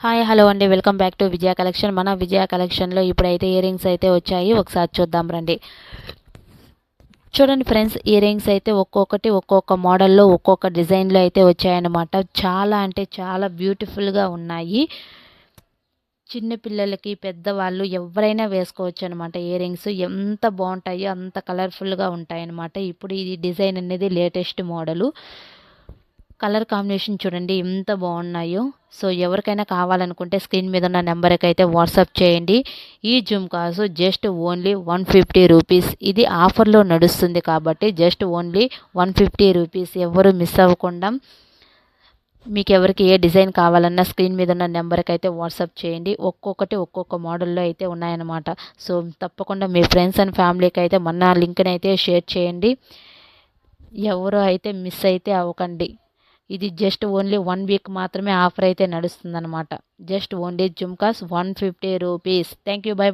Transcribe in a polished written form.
Hi hello అండి, welcome back to Vijaya collection. మన విజయ కలెక్షన్లో ఇప్పుడైతే ఇయర్ రింగ్స్ అయితే వచ్చాయి. ఒకసారి చూద్దాం రండి. చూడండి ఫ్రెండ్స్, ఇయర్ రింగ్స్ అయితే ఒక్కొక్కటి ఒక్కొక్క మోడల్లో ఒక్కొక్క డిజైన్లో అయితే వచ్చాయన్నమాట. చాలా అంటే చాలా బ్యూటిఫుల్గా ఉన్నాయి. చిన్న పిల్లలకి పెద్దవాళ్ళు ఎవరైనా వేసుకోవచ్చు అనమాట. ఇయర్ రింగ్స్ ఎంత బాగుంటాయో అంత కలర్ఫుల్గా ఉంటాయన్నమాట. ఇప్పుడు ఈ డిజైన్ అనేది లేటెస్ట్ మోడలు. కలర్ కాంబినేషన్ చూడండి ఎంత బాగున్నాయో. సో ఎవరికైనా కావాలనుకుంటే స్క్రీన్ మీద ఉన్న నెంబర్కి అయితే వాట్సాప్ చేయండి. ఈ జుమ్కాస్ జస్ట్ ఓన్లీ 150 రూపీస్. ఇది ఆఫర్లో నడుస్తుంది కాబట్టి జస్ట్ ఓన్లీ 150 రూపీస్. ఎవరు మిస్ అవ్వకుండా మీకు ఎవరికి ఏ డిజైన్ కావాలన్నా స్క్రీన్ మీద ఉన్న నెంబర్కి అయితే వాట్సాప్ చేయండి. ఒక్కొక్కటి ఒక్కొక్క మోడల్లో అయితే ఉన్నాయన్నమాట. సో తప్పకుండా మీ ఫ్రెండ్స్ అండ్ ఫ్యామిలీకి అయితే మన లింక్ని అయితే షేర్ చేయండి. ఎవరు అయితే మిస్ అయితే అవ్వకండి. ఇది జస్ట్ ఓన్లీ 1 వీక్ మాత్రమే ఆఫర్ అయితే నడుస్తుందన్నమాట. జస్ట్ ఓన్లీ జుమ్కాస్ 150 rupees. Thank you. Bye by.